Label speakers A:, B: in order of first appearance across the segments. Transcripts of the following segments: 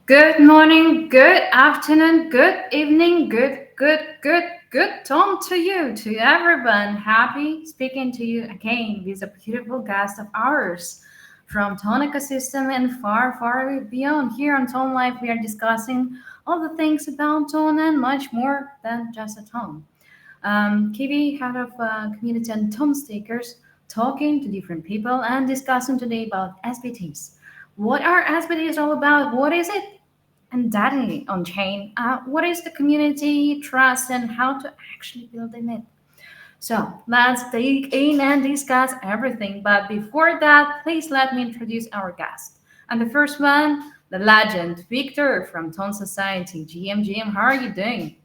A: Good morning, good afternoon, good evening, good tone to you, to everyone. Happy speaking to you again with a beautiful guest of ours from Tone ecosystem and far beyond. Here on Tone Life, we are discussing all the things about tone and much more than just a tone. Kiwi, head of community and Tonstakers, talking to different people and discussing today about SBTs. What are SBTs all about? What is it? And data on chain. What is the community trust and how to actually build in it? So let's dig in and discuss everything. But before that, please let me introduce our guest. And the first one, the legend, Victor from Tone Society. GM, how are you doing?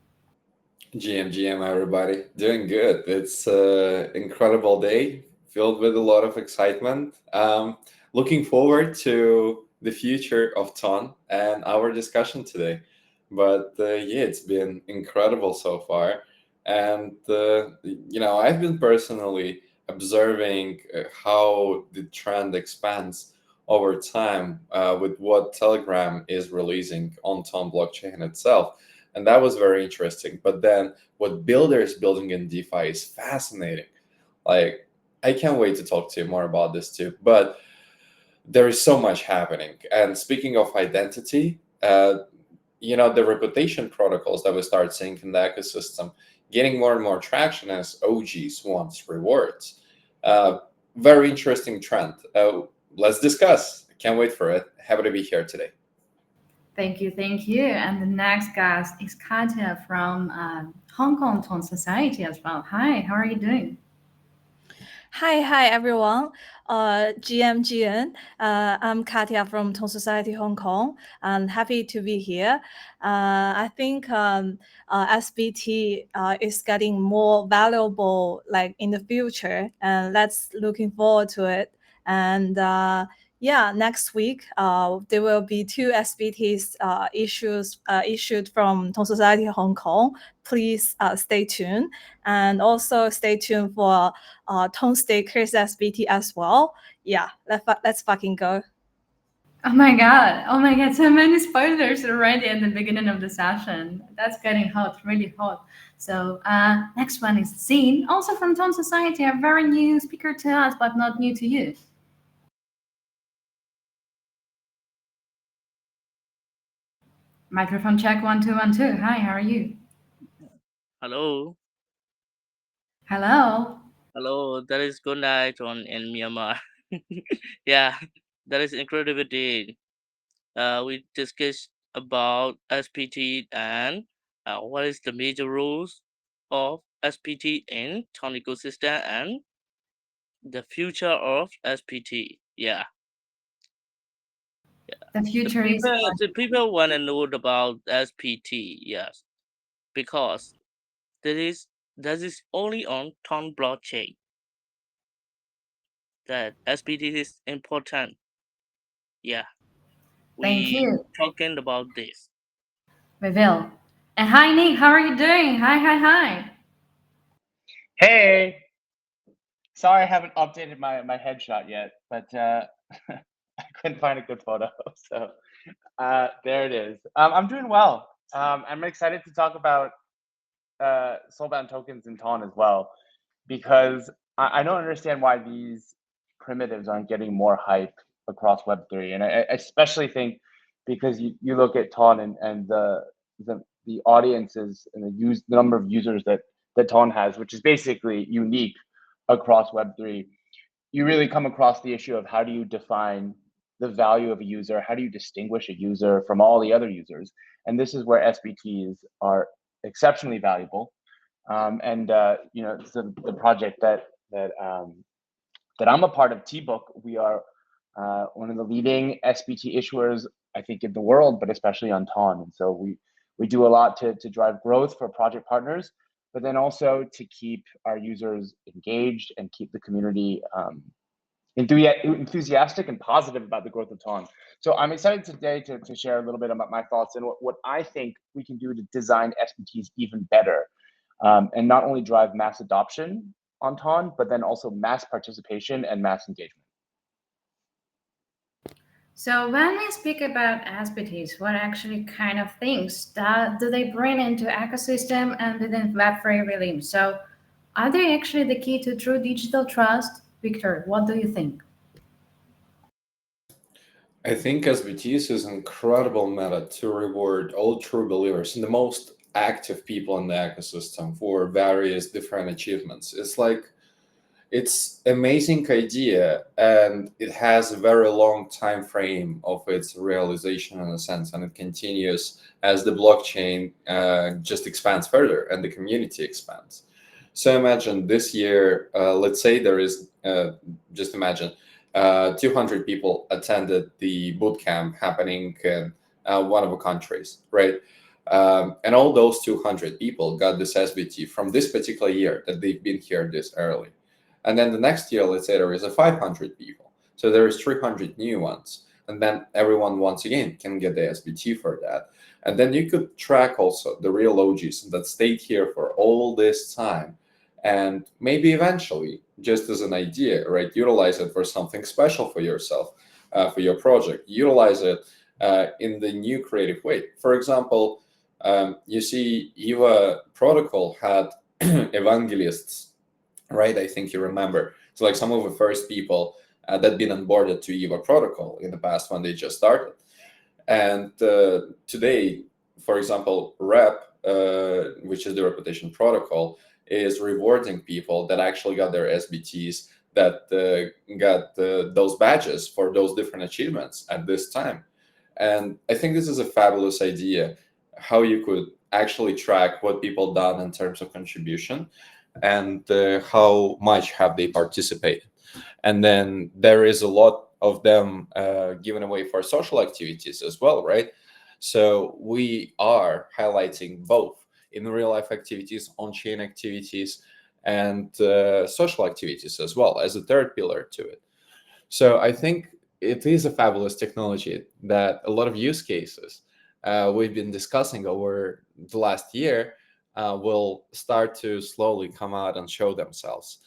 B: GM, everybody. Doing good. It's an incredible day filled with a lot of excitement. Looking forward to the future of Ton and our discussion today. But yeah, it's been incredible so far. And, I've been personally observing how the trend expands over time with what Telegram is releasing on Ton blockchain itself, and that was very interesting. But then what builders building in DeFi is fascinating. Like, I can't wait to talk to you more about this too. But there is so much happening. And speaking of identity, the reputation protocols that we start seeing in the ecosystem getting more and more traction as OGs wants rewards. Uh, Very interesting trend. Let's discuss. Can't wait for it. Happy to be here today.
A: Thank you. And the next guest is Katya from Hong Kong Tone Society as well. Hi, how are you doing?
C: Hi everyone. GM. I'm Katya from Tone Society Hong Kong. I'm happy to be here. I think SBT is getting more valuable like in the future, and let's looking forward to it. And next week there will be two SBTs issued from Tone Society Hong Kong. Please stay tuned, and also stay tuned for Tonstakers SBT as well. Yeah, let's fucking go.
A: Oh my god, so many spoilers already at the beginning of the session. That's getting hot, really hot. So, next one is Scene, also from Tone Society, a very new speaker to us, but not new to you. Microphone check 1 2 1 2. Hi, how are you?
D: Hello,
A: Hello.
D: hello. That is good night on in Myanmar. Yeah, that is incredible day. We discussed about SPT and what is the major rules of SPT in town ecosystem and the future of SPT. Yeah,
A: The future is
D: the people want to know about SPT. Yes, because that is only on Ton blockchain that SPT is important. Yeah,
A: thank
D: we
A: you.
D: talking about this.
A: We will. And hi, Nick, how are you doing? Hi.
E: Hey, sorry I haven't updated my headshot yet, but I couldn't find a good photo. So there it is. I'm doing well. I'm excited to talk about Soulbound Tokens in Ton as well, because I don't understand why these primitives aren't getting more hype across Web3. And I especially think because you look at Ton and the audiences and the number of users that Ton has, which is basically unique across Web3, you really come across the issue of how do you define the value of a user? How do you distinguish a user from all the other users? And this is where SBTs are exceptionally valuable. The project that I'm a part of, TBook, we are one of the leading SBT issuers, I think, in the world, but especially on Ton. And so we do a lot to drive growth for project partners, but then also to keep our users engaged and keep the community enthusiastic and positive about the growth of Ton. So I'm excited today to share a little bit about my thoughts and what I think we can do to design SBTs even better, and not only drive mass adoption on Ton, but then also mass participation and mass engagement.
A: So when we speak about SBTs, what actually kind of things do they bring into ecosystem and within Web3 realm? So are they actually the key to true digital trust? Victor, what do you think?
B: I think SBTs is an incredible method to reward all true believers and the most active people in the ecosystem for various different achievements. It's amazing idea, and it has a very long time frame of its realization in a sense, and it continues as the blockchain just expands further and the community expands. So imagine this year, let's say there is just imagine 200 people attended the boot camp happening in one of the countries, right? And all those 200 people got this SBT from this particular year that they've been here this early. And then the next year, let's say there is a 500 people. So there is 300 new ones. And then everyone once again can get the SBT for that. And then you could track also the real OGs that stayed here for all this time. And maybe eventually, just as an idea, right, utilize it for something special for yourself, for your project. Utilize it in the new creative way. For example, you see, EVA protocol had evangelists, right? I think you remember. So like some of the first people that been onboarded to EVA protocol in the past when they just started. And today, for example, REP, which is the reputation protocol, is rewarding people that actually got their SBTs, that got those badges for those different achievements at this time. And I think this is a fabulous idea, how you could actually track what people done in terms of contribution and how much have they participated. And then there is a lot of them given away for social activities as well, right? So we are highlighting both in real life activities, on-chain activities, and social activities as well as a third pillar to it. So I think it is a fabulous technology that a lot of use cases we've been discussing over the last year will start to slowly come out and show themselves.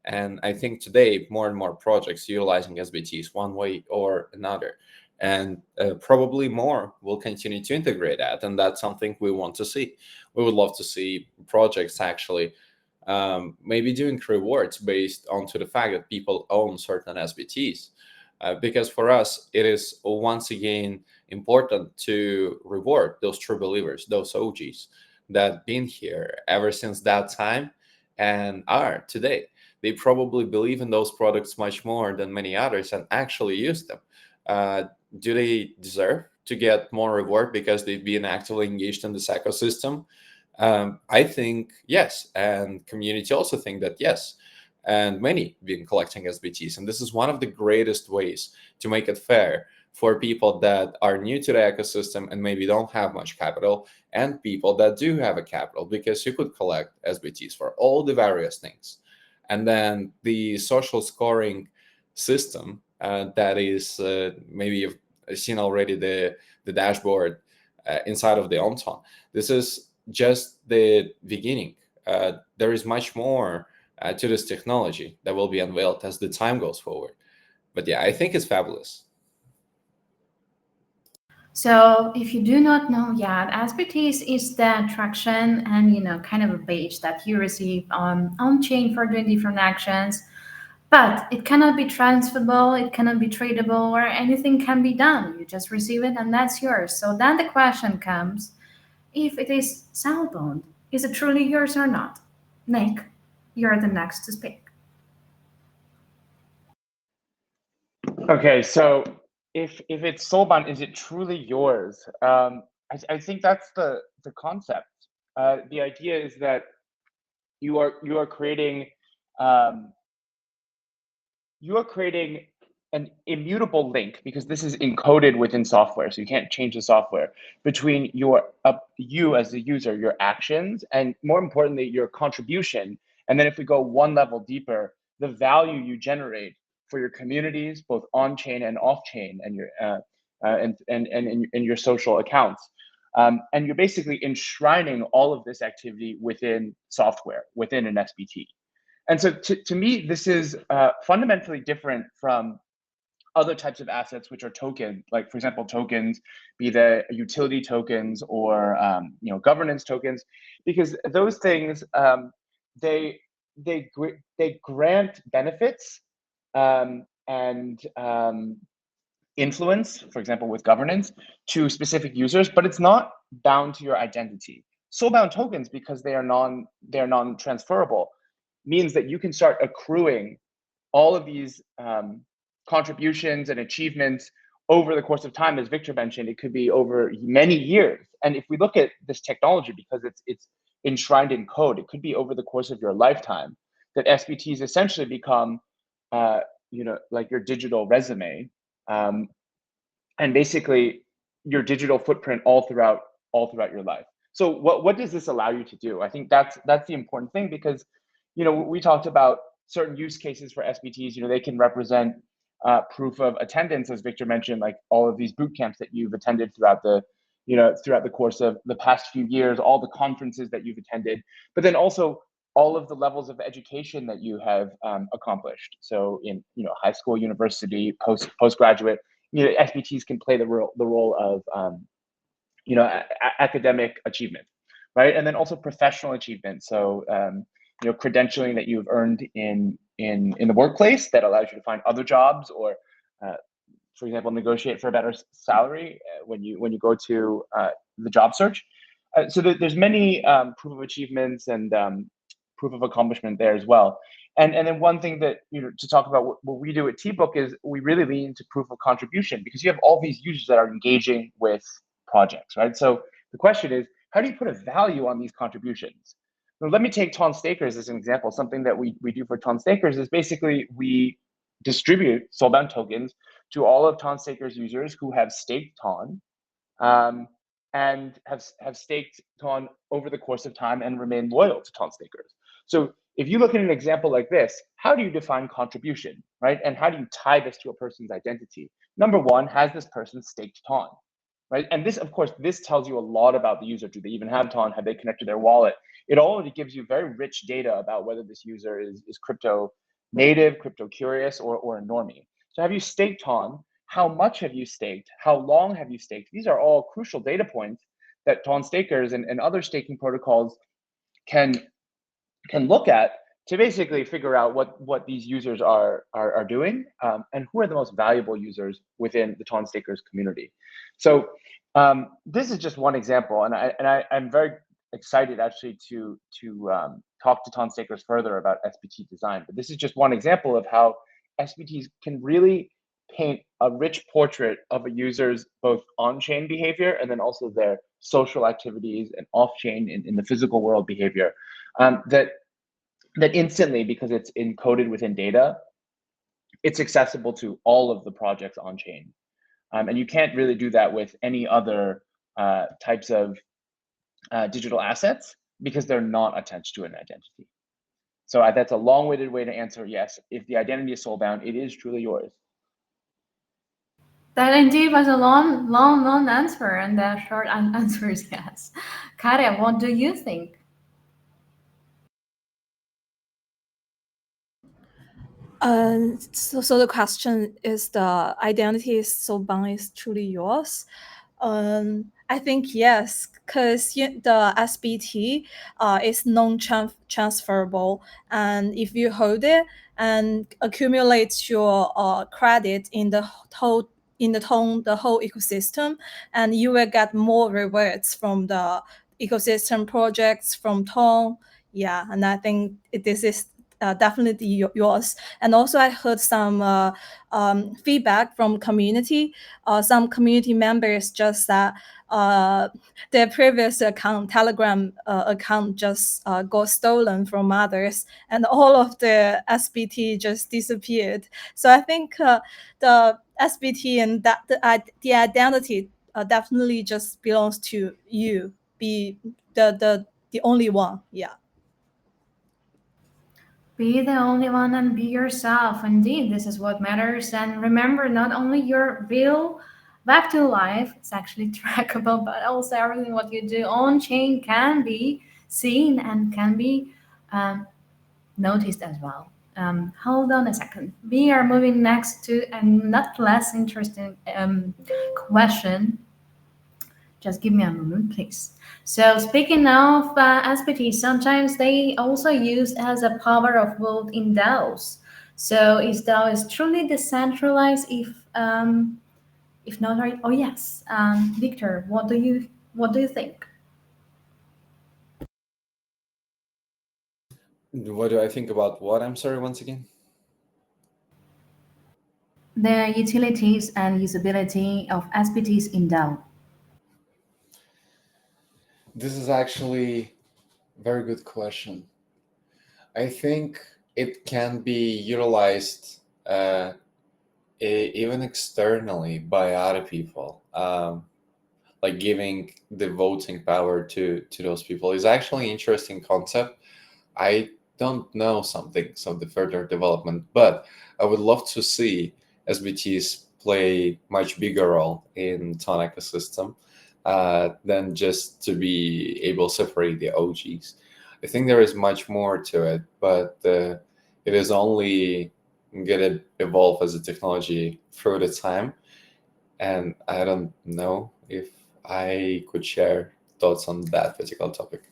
B: And I think today more and more projects utilizing SBTs one way or another. And probably more will continue to integrate that. And that's something we want to see. We would love to see projects actually maybe doing rewards based onto the fact that people own certain SBTs. Because for us, it is once again important to reward those true believers, those OGs that been here ever since that time and are today. They probably believe in those products much more than many others and actually use them. Uh, do they deserve to get more reward because they've been actively engaged in this ecosystem? I think yes, and community also think that yes, and many been collecting SBTs, and this is one of the greatest ways to make it fair for people that are new to the ecosystem and maybe don't have much capital, and people that do have a capital, because you could collect SBTs for all the various things, and then the social scoring system that is maybe you've seen already the dashboard inside of the Onton. This is just the beginning. There is much more to this technology that will be unveiled as the time goes forward. But yeah, I think it's fabulous.
A: So, if you do not know yet, SBTs is the traction and kind of a badge that you receive on chain for doing different actions. But it cannot be transferable, it cannot be tradable, or anything can be done. You just receive it and that's yours. So then the question comes, if it is soulbound, is it truly yours or not? Nick, you're the next to speak.
E: Okay, so if it's soulbound, is it truly yours? I think that's the concept. The idea is that you are creating um, you are creating an immutable link, because this is encoded within software, so you can't change the software, between you as the user, your actions, and more importantly, your contribution. And then if we go one level deeper, the value you generate for your communities, both on chain and off chain, and your and your social accounts. And you're basically enshrining all of this activity within software, within an SBT. And so to me, this is fundamentally different from other types of assets which are token, like for example, tokens, be they utility tokens or governance tokens, because those things they they grant benefits and influence, for example, with governance to specific users, but it's not bound to your identity. Soulbound tokens, because they're non-transferable, means that you can start accruing all of these contributions and achievements over the course of time. As Victor mentioned, it could be over many years. And if we look at this technology, because it's enshrined in code, it could be over the course of your lifetime that SBTs essentially become, like your digital resume, and basically your digital footprint all throughout your life. So what does this allow you to do? I think that's the important thing, because we talked about certain use cases for SBTs. They can represent proof of attendance, as Victor mentioned, like all of these boot camps that you've attended throughout the course of the past few years, all the conferences that you've attended, but then also all of the levels of education that you have accomplished. So in high school, university, postgraduate, SBTs can play the role of academic achievement, right? And then also professional achievement. So credentialing that you've earned in the workplace that allows you to find other jobs, or for example, negotiate for a better salary when you go to the job search. So there's many proof of achievements and proof of accomplishment there as well. And then one thing that to talk about what we do at TBook is we really lean into proof of contribution, because you have all these users that are engaging with projects, right? So the question is, how do you put a value on these contributions? Now, let me take Tonstakers as an example. Something that we do for Tonstakers is basically we distribute Soulbound tokens to all of Tonstakers users who have staked Ton, and have staked Ton over the course of time and remain loyal to Tonstakers. So if you look at an example like this, how do you define contribution, right? And how do you tie this to a person's identity? Number one, has this person staked Ton, right? And this, of course, this tells you a lot about the user. Do they even have Ton? Have they connected their wallet? It already gives you very rich data about whether this user is crypto native, crypto curious, or a normie. So have you staked Ton? How much have you staked? How long have you staked? These are all crucial data points that Tonstakers and other staking protocols can look at to basically figure out what these users are doing, and who are the most valuable users within the Tonstakers community. So this is just one example, and I'm very excited actually to talk to Tonstakers further about SBT design. But this is just one example of how SBTs can really paint a rich portrait of a user's both on-chain behavior and then also their social activities and off-chain in the physical world behavior, that instantly, because it's encoded within data, it's accessible to all of the projects on chain. And you can't really do that with any other types of digital assets, because they're not attached to an identity. So that's a long-winded way to answer yes. If the identity is soulbound, it is truly yours.
A: That indeed was a long answer, and the short answer is yes. Katya, what do you think?
C: So the question is, the identity is soulbound is truly yours? I think yes, because the SBT is non-transferable, and if you hold it and accumulate your credit in the whole the whole ecosystem, and you will get more rewards from the ecosystem projects from Tone. Yeah, and I think this is definitely yours. And also, I heard some feedback from community. Some community members just that their previous account, Telegram account, just got stolen from others, and all of the SBT just disappeared. So I think the SBT and the identity definitely just belongs to you. Be the only one. Yeah.
A: Be the only one and be yourself. Indeed, this is what matters. And remember, not only your real Web2 life is actually trackable, but also everything what you do on chain can be seen and can be um, noticed as well. Hold on a second. We are moving next to a not less interesting question. Just give me a moment, please. So, speaking of SBTs, sometimes they also use as a power of vote in DAOs. So, is DAO is truly decentralized? If not, right? Oh yes, Victor, what do you think?
B: What do I think about what? I'm sorry, once again.
A: The utilities and usability of SBTs in DAO.
B: This is actually a very good question. I think it can be utilized even externally by other people. Like giving the voting power to those people is actually an interesting concept. I don't know some things of the further development, but I would love to see SBTs play much bigger role in Ton ecosystem than just to be able to separate the OGs. I think there is much more to it, but it is only gonna evolve as a technology through the time, and I don't know if I could share thoughts on that particular topic.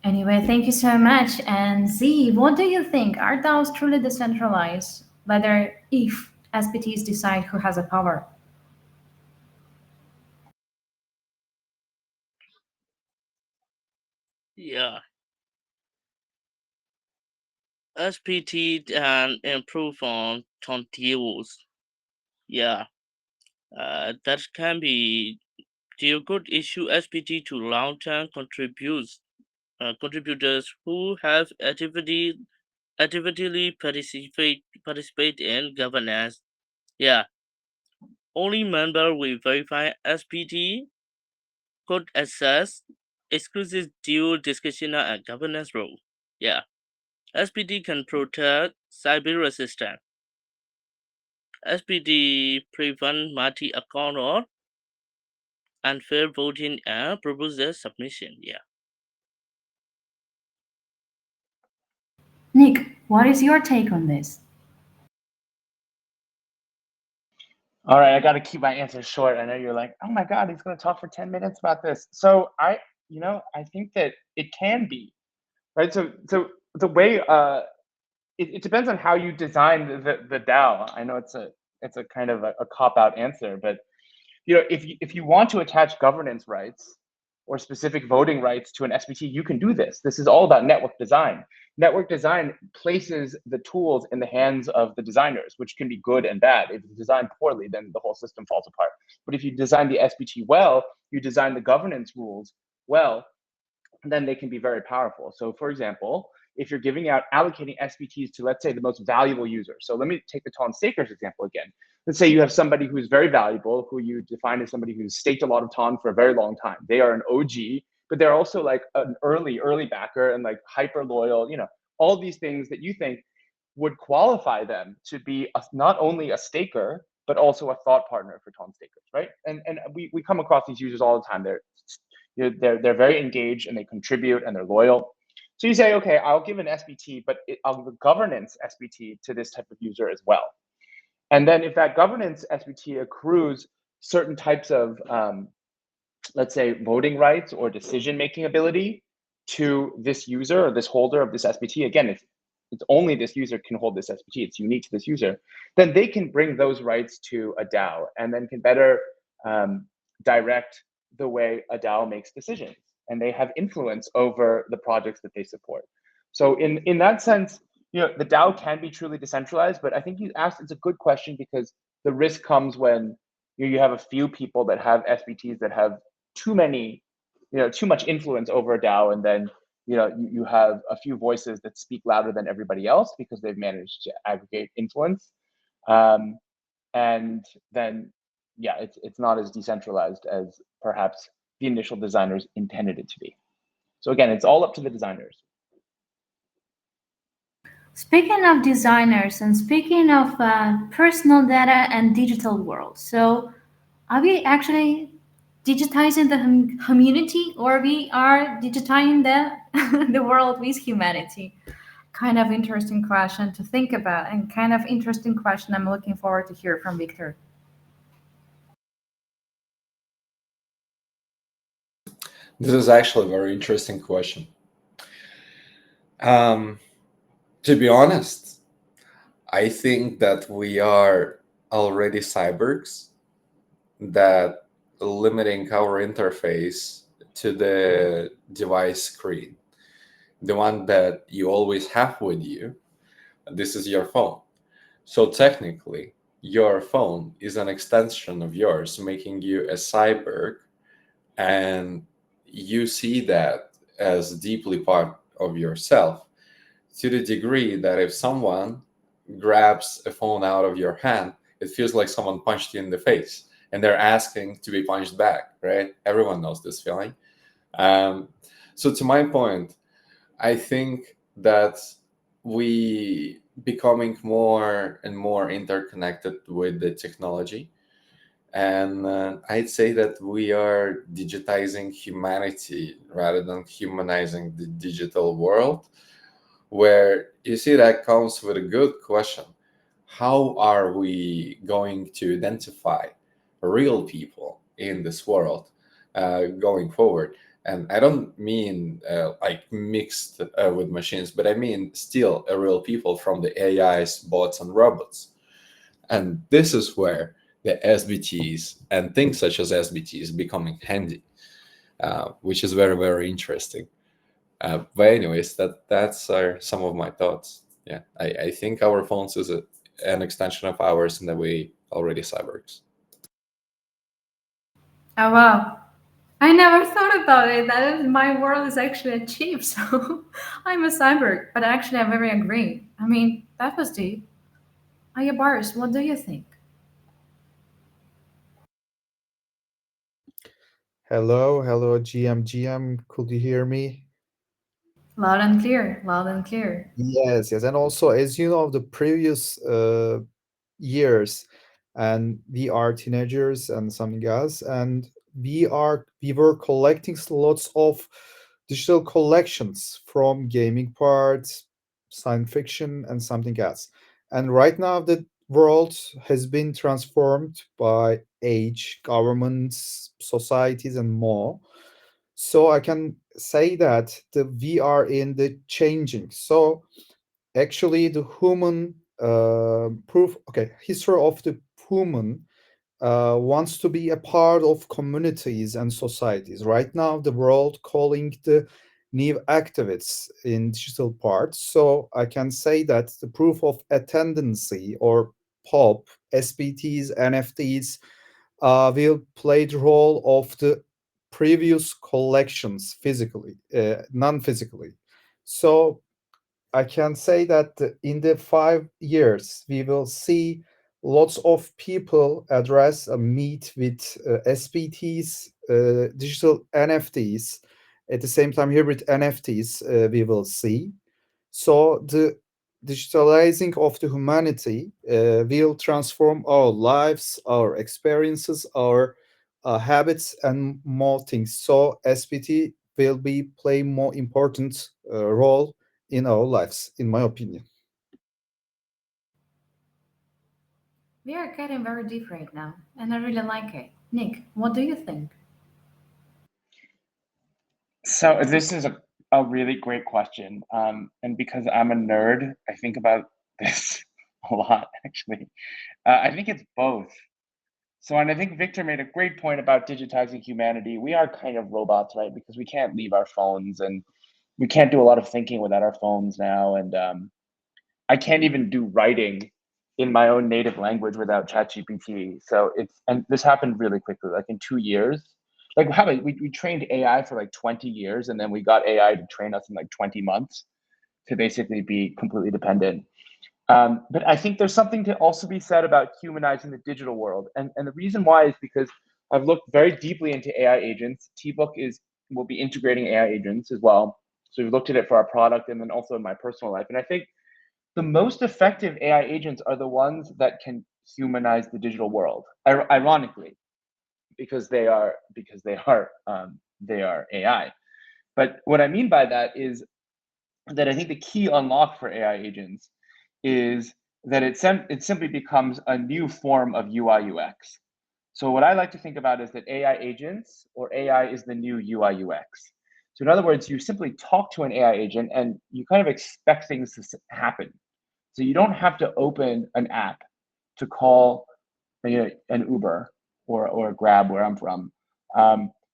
A: Anyway, thank you so much. And Z, what do you think? Are DAOs truly decentralized? Whether if SBTs decide who has a power?
D: Yeah, SPT and improve on Tontios. Yeah, that can be the good issue SPT to long-term contributors who have actively participate in governance. Yeah, only member with verified SPT could access exclusive dual discussion and governance role. Yeah, SPT can protect cyber resistance. SPD prevent multi-account or unfair voting and proposal submission. Yeah.
A: Nick, what is your take on this?
E: All right, I got to keep my answer short. I know you're like, oh my God, he's going to talk for 10 minutes about this. So I think that it can be, right? So the way, it depends on how you design the DAO. I know it's a kind of a cop-out answer, but if you want to attach governance rights or specific voting rights to an SBT, you can do this. This is all about network design. Network design places the tools in the hands of the designers, which can be good and bad. If it's designed poorly, then the whole system falls apart. But if you design the SBT well, you design the governance rules well, then they can be very powerful. So for example, if you're giving out allocating SBTs to, let's say, the most valuable user. So let me take the Tonstakers example again. Let's say you have somebody who's very valuable, who you define as somebody who's staked a lot of Ton for a very long time. They are an OG, but they're also like an early backer and like hyper loyal, all these things that you think would qualify them to be not only a staker, but also a thought partner for Tonstakers, right? And we come across these users all the time. They're very engaged and they contribute and they're loyal. So you say, okay, I'll give an SBT, but I'll give a governance SBT to this type of user as well. And then if that governance SBT accrues certain types of, let's say, voting rights or decision-making ability to this user or this holder of this SBT, again, it's only this user can hold this SBT, it's unique to this user, then they can bring those rights to a DAO and then can better direct the way a DAO makes decisions. And they have influence over the projects that they support. So in that sense, the DAO can be truly decentralized, but I think you asked, it's a good question because the risk comes when you have a few people that have SBTs that have too much influence over a DAO, and then you have a few voices that speak louder than everybody else because they've managed to aggregate influence, and then it's not as decentralized as perhaps the initial designers intended it to be. So again, it's all up to the designers.
A: Speaking of designers and speaking of personal data and digital world, so are we actually digitizing the community, or we are digitizing the the world with humanity? kind of interesting question to think about, and kind of interesting question I'm looking forward to hear from Victor.
B: This is actually a very interesting question. Um, to be honest, I think that we are already cyborgs that limiting our interface to the device screen, the one that you always have with you. This is your phone. So technically, your phone is an extension of yours, making you a cyborg, and you see that as deeply part of yourself, to the degree that if someone grabs a phone out of your hand, it feels like someone punched you in the face and they're asking to be punched back, right? Everyone knows this feeling. Um, so, to my point, I think that we becoming more and more interconnected with the technology, and I'd say that we are digitizing humanity rather than humanizing the digital world, where you see that comes with a good question. How are we going to identify real people in this world going forward? And I don't mean like mixed with machines, but I mean still a real people from the AIs, bots, and robots. And this is where the SBTs and things such as SBTs becoming handy, which is very, very interesting. But anyways, that's some of my thoughts. Yeah, I think our phones is an extension of ours in the way already cyborgs.
A: Oh wow. I never thought about it. That is, my world is actually a chip, so I'm a cyborg. But actually, I very agree. I mean, that was deep. Aya Bars, what do you think?
F: Hello, GM. Could you hear me?
A: Loud and clear, loud and clear.
F: Yes. And also, as you know, the previous years, and we are teenagers and something else, and we were collecting lots of digital collections from gaming parts, science fiction, and something else. And right now, the world has been transformed by age, governments, societies, and more. So I can say that we are in the changing. So actually, the human proof, okay, history of the human wants to be a part of communities and societies. Right now, the world calling the new activists in digital parts. So I can say that the proof of attendancy or POP, SBTs, NFTs will play the role of the previous collections physically, non-physically. So I can say that in the 5 years, we will see lots of people address a meet with SBTs, digital NFTs. At the same time, here with NFTs, we will see. So the digitalizing of the humanity will transform our lives, our experiences, our habits, and more things. So SBT will be playing more important role in our lives, in my opinion.
A: We are getting very deep right now, and I really like it. Nick, what do you think?
E: So this is a really great question. And because I'm a nerd, I think about this a lot, actually. I think it's both. So, and I think Victor made a great point about digitizing humanity. We are kind of robots, right? Because we can't leave our phones and we can't do a lot of thinking without our phones now. And I can't even do writing in my own native language without ChatGPT. So and this happened really quickly, like in 2 years. Like how about we trained AI for like 20 years and then we got AI to train us in like 20 months to basically be completely dependent. But I think there's something to also be said about humanizing the digital world. And the reason why is because I've looked very deeply into AI agents. TBook will be integrating AI agents as well. So we've looked at it for our product and then also in my personal life. And I think the most effective AI agents are the ones that can humanize the digital world. Ironically, because they are AI. But what I mean by that is that I think the key unlock for AI agents is that it simply becomes a new form of UI UX. So what I like to think about is that AI agents, or AI, is the new UI UX. So in other words, you simply talk to an AI agent and you kind of expect things to happen. So you don't have to open an app to call an Uber or a Grab where I'm from.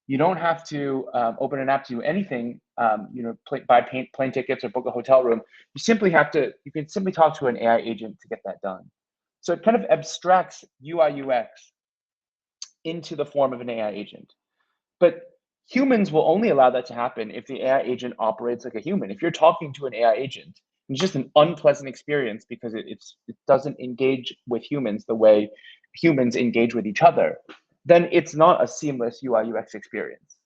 E: You don't have to open an app to do anything, buy plane tickets or book a hotel room. You can simply talk to an AI agent to get that done. So it kind of abstracts UI UX into the form of an AI agent. But humans will only allow that to happen if the AI agent operates like a human. If you're talking to an AI agent, it's just an unpleasant experience because it doesn't engage with humans the way humans engage with each other, then it's not a seamless UI UX experience.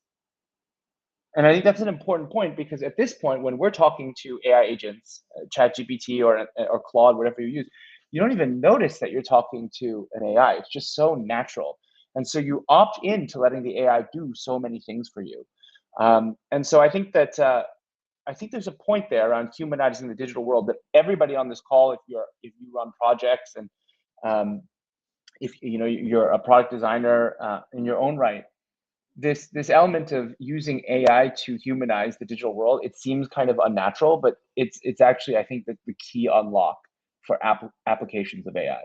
E: And I think that's an important point because at this point, when we're talking to AI agents, ChatGPT or Claude, whatever you use, you don't even notice that you're talking to an AI. It's just so natural. And so you opt in to letting the AI do so many things for you. And so I think that I think there's a point there around humanizing the digital world that everybody on this call, if you run projects and if you're a product designer in your own right, this element of using AI to humanize the digital world, it seems kind of unnatural, but it's actually, I think, the key unlock for applications of AI.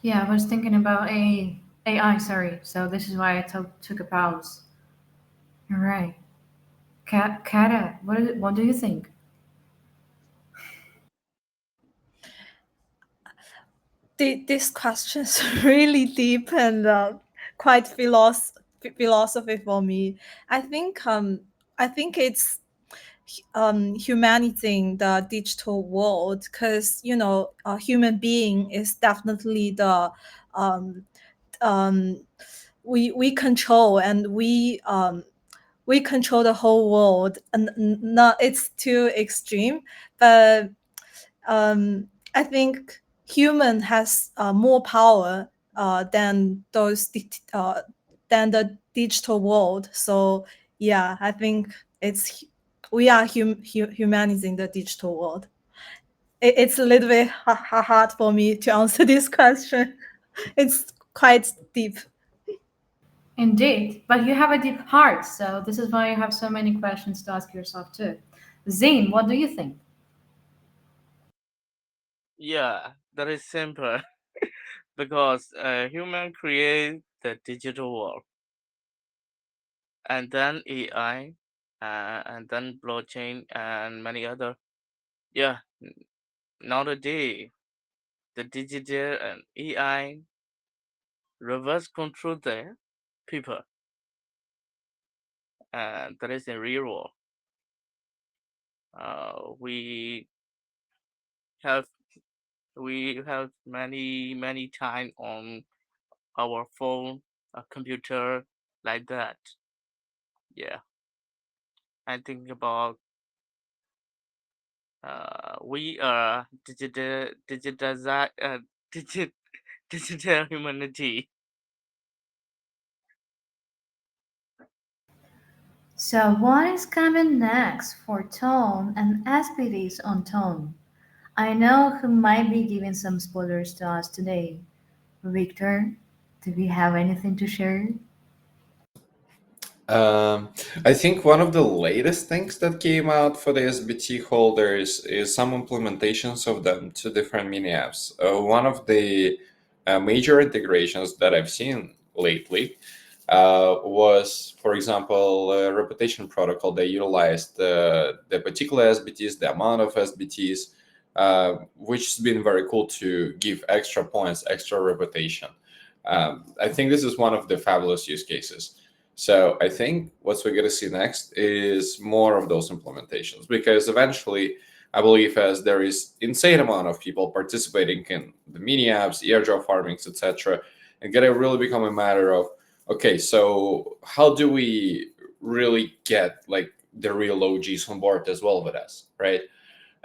A: Yeah, I was thinking about AI, sorry. So this is why I took a pause. All right. Kata, what do you think?
C: This question is really deep and quite philosophy for me. I think it's humanizing the digital world because a human being is definitely the um, we control and we control the whole world, and not it's too extreme, but I think human has more power than the digital world. So yeah, I think it's we are humanizing the digital world. It's a little bit hard for me to answer this question. It's quite deep.
A: Indeed, but you have a deep heart, so this is why you have so many questions to ask yourself too. Zane, what do you think?
D: Yeah, that is simple because human create the digital world, and then AI, and then blockchain, and many other. Yeah, nowadays the digital and AI reverse control the people, and that is in real world. We have many time on our phone, a computer, like that. Yeah, I think about we are digit, digital humanity.
A: So, what is coming next for Tone and SBTs on Tone? I know who might be giving some spoilers to us today. Victor, do we have anything to share?
B: Um, I think one of the latest things that came out for the SBT holders is some implementations of them to different mini apps. One of the major integrations that I've seen lately was, for example, a reputation protocol. They utilized the particular SBTs, the amount of SBTs, which has been very cool to give extra points, extra reputation. I think this is one of the fabulous use cases. So I think what we're going to see next is more of those implementations, because eventually, I believe as there is insane amount of people participating in the mini apps, airdrop farmings, etc., and going to really become a matter of, okay, so how do we really get like the real OGs on board as well with us, right?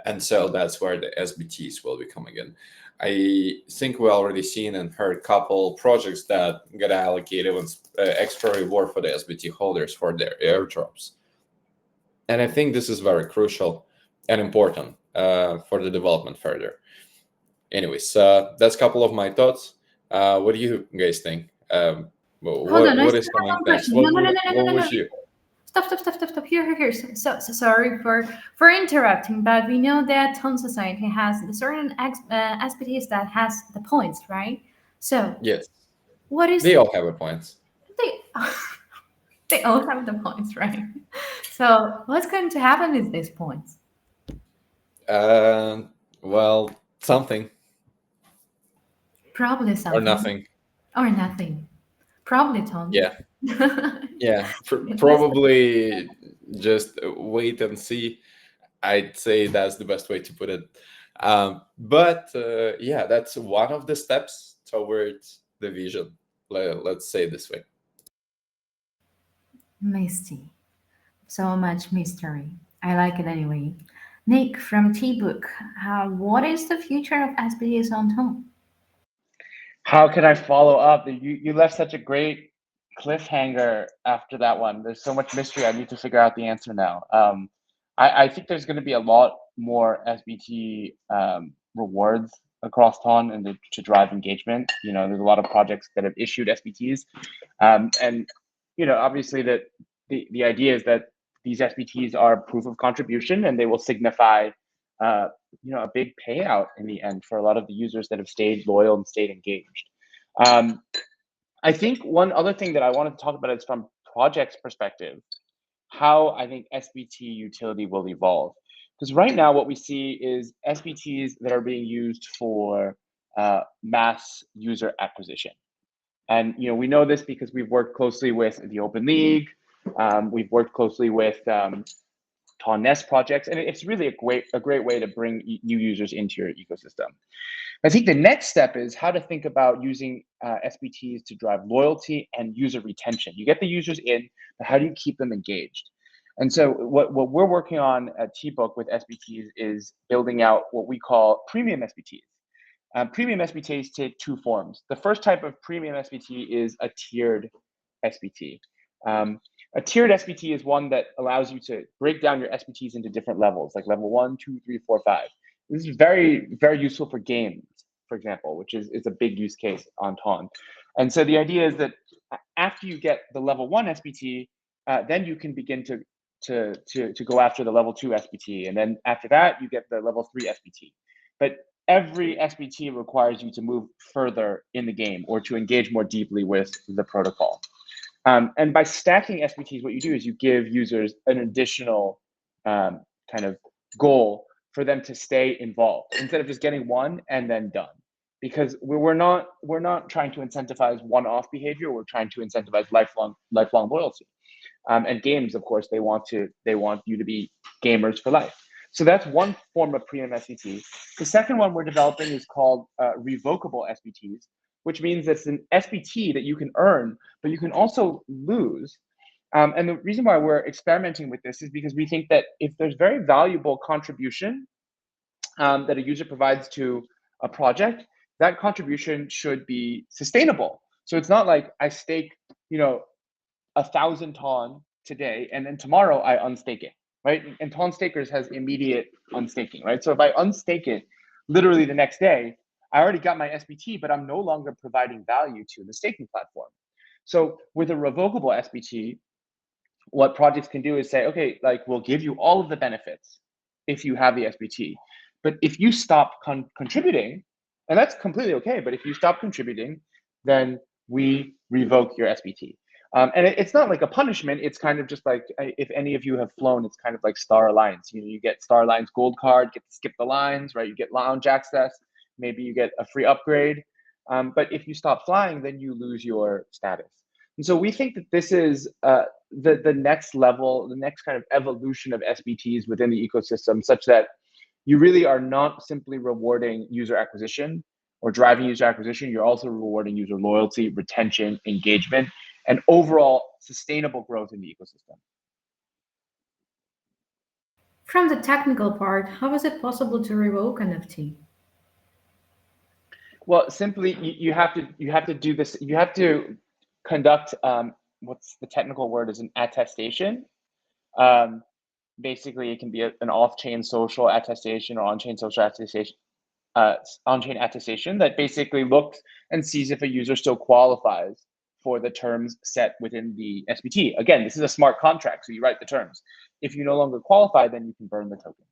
B: And so that's where the SBTs will be coming in. I think we already seen and heard a couple projects that got allocated with extra reward for the SBT holders for their airdrops. And I think this is very crucial and important for the development further. Anyways, that's a couple of my thoughts. What do you guys think?
A: Hold on, I
B: What
A: still
B: is
A: have
B: coming
A: one
B: next?
A: question. No, no, no, no, no,
B: What
A: no, no.
B: would you?
A: Stop. Here. So sorry for interrupting, but we know that Tone Society has certain SBTs that has the points, right? So
B: Yes,
A: what is
B: they all have a point.
A: they? They all have the points, right? So what's going to happen with these points?
B: Well, something
A: Probably
B: or
A: something
B: nothing.
A: or nothing. Probably Tone.
B: Yeah, yeah.
A: Because
B: Probably just wait and see. I'd say that's the best way to put it. But yeah, that's one of the steps towards the vision. Let's say it this way.
A: misty. So much mystery. I like it anyway. Nick from TBook. What is the future of SBS on Tone?
E: How can I follow up? You left such a great cliffhanger after that one. There's so much mystery. I need to figure out the answer now. I think there's going to be a lot more SBT rewards across Ton and to drive engagement. There's a lot of projects that have issued SBTs, and obviously that the idea is that these SBTs are proof of contribution and they will signify a big payout in the end for a lot of the users that have stayed loyal and stayed engaged. I think one other thing that I wanted to talk about is from projects perspective, how I think SBT utility will evolve. Because right now what we see is SBTs that are being used for mass user acquisition. And we know this because we've worked closely with the Open League, we've worked closely with Ton Nest projects, and it's really a great way to bring new users into your ecosystem. I think the next step is how to think about using SBTs to drive loyalty and user retention. You get the users in, but how do you keep them engaged? And so what we're working on at TBook with SBTs is building out what we call premium SBTs. Premium SBTs take two forms. The first type of premium SBT is a tiered SBT. A tiered SBT is one that allows you to break down your SBTs into different levels, like level 1, 2, 3, 4, 5. This is very, very useful for games, for example, which is a big use case on Ton. And so the idea is that after you get the level 1 SBT, then you can begin to go after the level 2 SBT. And then after that, you get the level 3 SBT. But every SBT requires you to move further in the game or to engage more deeply with the protocol. And by stacking SBTs, what you do is you give users an additional kind of goal for them to stay involved instead of just getting one and then done. Because we're not trying to incentivize one-off behavior. We're trying to incentivize lifelong loyalty. And games, of course, they want you to be gamers for life. So that's one form of premium SBT. The second one we're developing is called revocable SBTs, which means it's an SBT that you can earn, but you can also lose. And the reason why we're experimenting with this is because we think that if there's very valuable contribution that a user provides to a project, that contribution should be sustainable. So it's not like I stake, 1,000 Ton today, and then tomorrow I unstake it, right? And Tonstakers has immediate unstaking, right? So if I unstake it literally the next day, I already got my SBT, but I'm no longer providing value to the staking platform. So with a revocable SBT, what projects can do is say, okay, like we'll give you all of the benefits if you have the SBT. But if you stop contributing, and that's completely okay, but if you stop contributing, then we revoke your SBT. And it's not like a punishment. It's kind of just like, if any of you have flown, it's kind of like Star Alliance. You get Star Alliance gold card, get to skip the lines, right? You get lounge access. Maybe you get a free upgrade. But if you stop flying, then you lose your status. And so we think that this is the next level, the next kind of evolution of SBTs within the ecosystem, such that you really are not simply rewarding user acquisition or driving user acquisition. You're also rewarding user loyalty, retention, engagement, and overall sustainable growth in the ecosystem.
A: From the technical part, how is it possible to revoke NFT?
E: Well, simply you have to do this. You have to conduct what's the technical word is an attestation. Um, Basically, it can be an off-chain social attestation or on-chain social attestation, on-chain attestation that basically looks and sees if a user still qualifies for the terms set within the SBT. Again, this is a smart contract, so you write the terms. If you no longer qualify, then you can burn the token.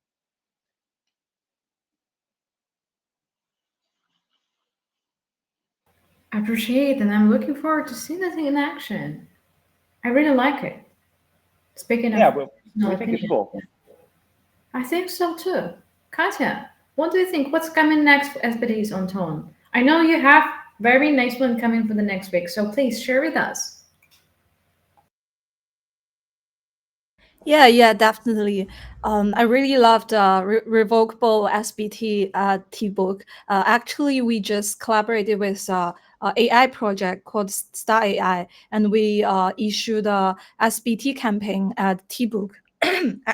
A: I appreciate and I'm looking forward to seeing this in action. I really like it. Speaking of
E: Yeah,
A: personal
E: we think it's
A: opinion,
E: cool.
A: I think so too. Katya, what do you think? What's coming next for SBTs on Tone? I know you have very nice one coming for the next week, so please share with us.
C: Yeah, definitely. I really loved revocable SBT TBook. Actually, we just collaborated with AI project called Star AI, and we issued a SBT campaign at TBook.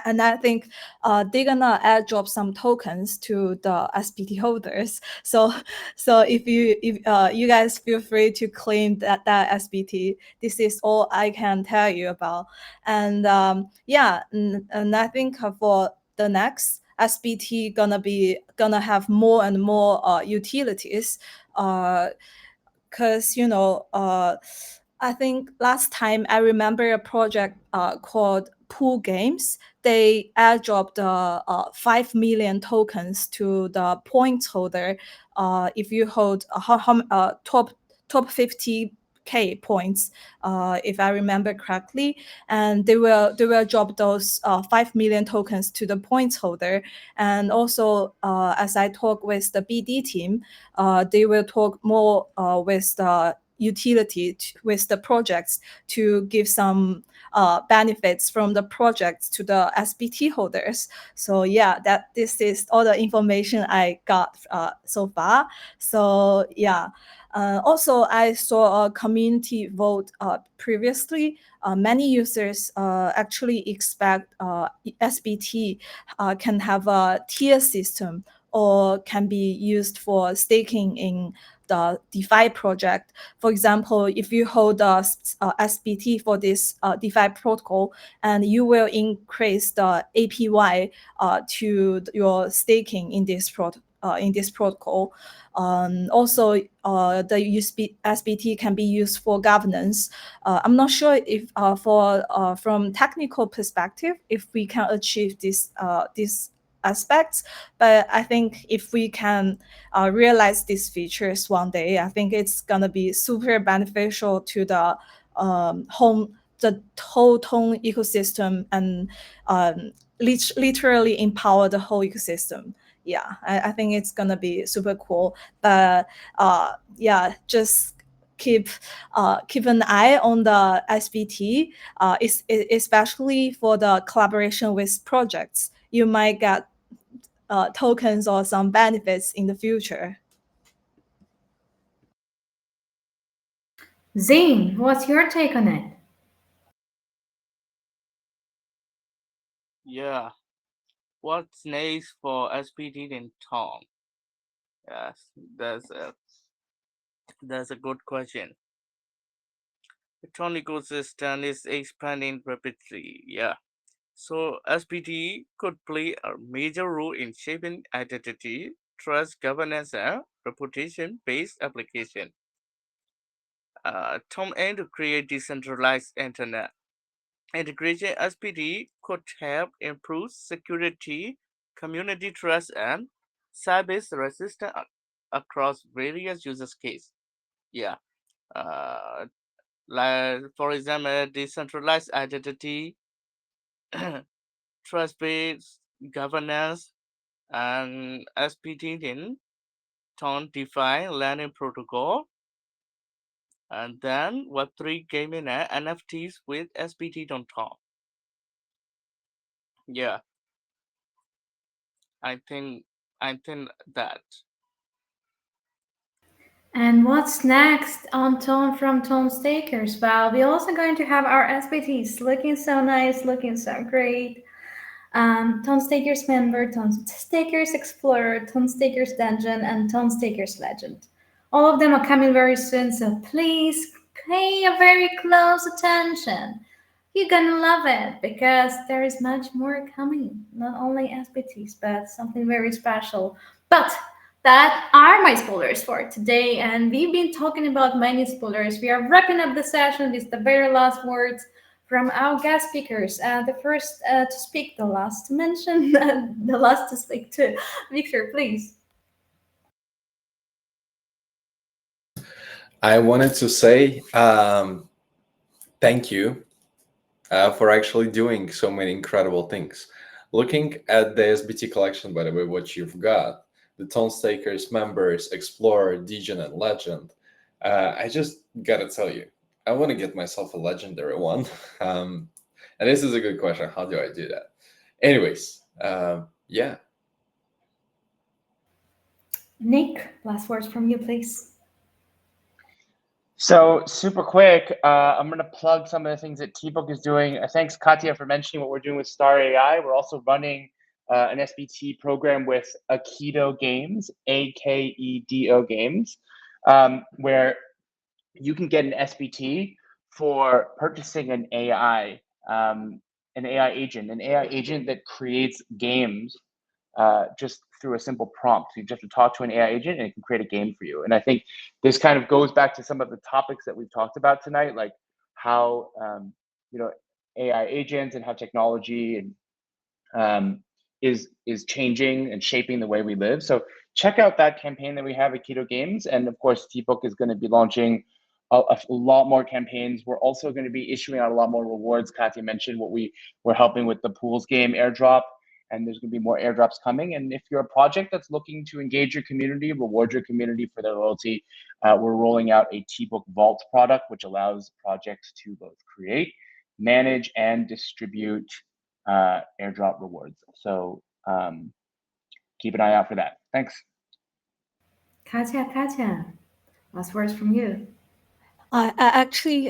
C: And I think they're gonna airdrop some tokens to the SBT holders. So if you guys feel free to claim that SBT. This is all I can tell you about. And and I think for the next SBT gonna have more and more utilities. Because I think last time I remember a project called Pool Games. They airdropped 5 million tokens to the points holder if you hold top 50K points, if I remember correctly, and they will drop those 5 million tokens to the points holder. And also, as I talk with the BD team, they will talk more with the utility with the projects to give some benefits from the projects to the SBT holders. So yeah, that this is all the information I got so far. So yeah. Also, I saw a community vote previously. Many users actually expect SBT can have a tier system or can be used for staking in the DeFi project. For example, if you hold a SBT for this DeFi protocol, and you will increase the APY to your staking in this protocol. Also, the SBT can be used for governance. I'm not sure if from technical perspective, if we can achieve this aspects, but I think if we can realize these features one day, I think it's gonna be super beneficial to the whole tone ecosystem, and literally empower the whole ecosystem. Yeah, I think it's gonna be super cool. But yeah, just keep an eye on the SBT, especially for the collaboration with projects. You might get tokens or some benefits in the future.
A: Zane, what's your take on it?
D: Yeah. What's next for SPT in Tom? Yes, that's a good question. The Tron ecosystem is expanding rapidly. Yeah. So SPT could play a major role in shaping identity, trust, governance, and reputation-based application. Tom aim to create decentralized internet. Integration SPT could help improve security, community trust, and cyber resistance across various use cases. Yeah. Uh, like for example, decentralized identity, trust-based governance, and SPT in Ton define learning protocol, and then Web3 gaming and NFTs with SPT on top. Yeah, I think I think that.
A: And what's next on Tone from Tonstakers? Well, we're also going to have our SBTs looking so nice, looking so great. Tonstakers member, Tonstakers explorer, Tonstakers dungeon, and Tonstakers legend. All of them are coming very soon, so please pay a very close attention. You're gonna love it because there is much more coming. Not only SBTs, but something very special. But that are my spoilers for today, and we've been talking about many spoilers. We are wrapping up the session with the very last words from our guest speakers. The first to speak, the last to mention, the last to speak too. Victor, please.
B: I wanted to say thank you for actually doing so many incredible things. Looking at the SBT collection, by the way, what you've got, the Tonstakers, members, Explorer, Degen, and Legend, I just gotta tell you, I want to get myself a legendary one. And this is a good question. How do I do that? Anyways, yeah.
A: Nick, last words from you, please.
E: So super quick, I'm going to plug some of the things that TBook is doing. Thanks, Katya, for mentioning what we're doing with Star AI. We're also running an SBT program with Akedo Games, Akedo Games, where you can get an SBT for purchasing an AI agent, that creates games just through a simple prompt. You just have to talk to an AI agent and it can create a game for you. And I think this kind of goes back to some of the topics that we've talked about tonight, like how AI agents and how technology is changing and shaping the way we live. So check out that campaign that we have at Keto Games, and of course, TBook is going to be launching a lot more campaigns. We're also going to be issuing out a lot more rewards. Katya mentioned what we're helping with the pools game airdrop, and there's going to be more airdrops coming. And if you're a project that's looking to engage your community, reward your community for their loyalty, we're rolling out a TBook Vault product, which allows projects to both create, manage, and distribute airdrop rewards. So keep an eye out for that. Thanks.
A: Katya, last words from you.
C: I actually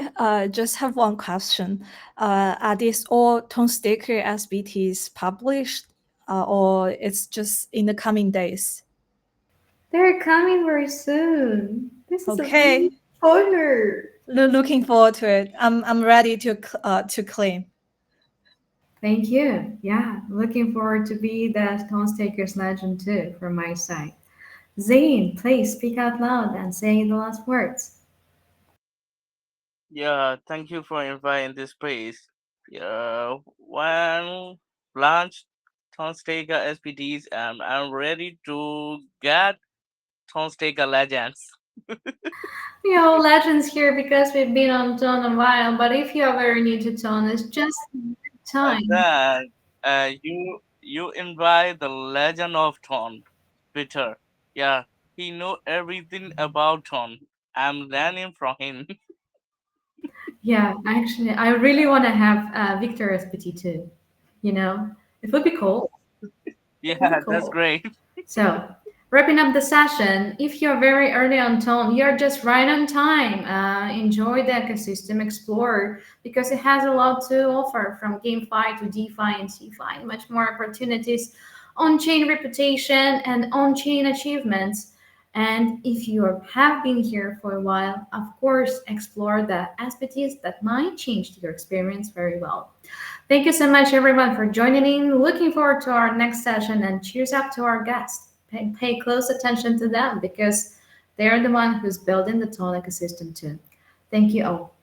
C: just have one question. Are these all Tonstaker SBTs published, or it's just in the coming days?
A: They're coming very soon. This is
C: Okay.
A: a big spoiler.
C: Looking forward to it. I'm ready to claim.
A: Thank you. Yeah, looking forward to be that Tonstakers legend too from my side. Zane, please speak out loud and say the last words.
D: Yeah, thank you for inviting this place. Yeah, when launch Tonstaker SPTs, and I'm ready to get Tonstaker Legends.
A: We are all legends here because we've been on Tone a while, but if you are very new to Tone, it's just time.
D: And then you invite the Legend of Ton, Peter. Yeah, he know everything about Ton. I'm learning from him.
A: Yeah, actually, I really want to have Victor SPT too. You know, it would be cool.
D: Yeah,
A: It would be
D: that's
A: cool.
D: great.
A: So, wrapping up the session, if you're very early on Tone, you're just right on time. Enjoy the ecosystem, explore, because it has a lot to offer from GameFi to DeFi and CeFi, and much more opportunities, on-chain reputation, and on-chain achievements. And if you have been here for a while, of course, explore the SBTs that might change your experience very well. Thank you so much, everyone, for joining in. Looking forward to our next session, and cheers up to our guests. Pay close attention to them because they're the one who's building the Tone ecosystem too. Thank you all.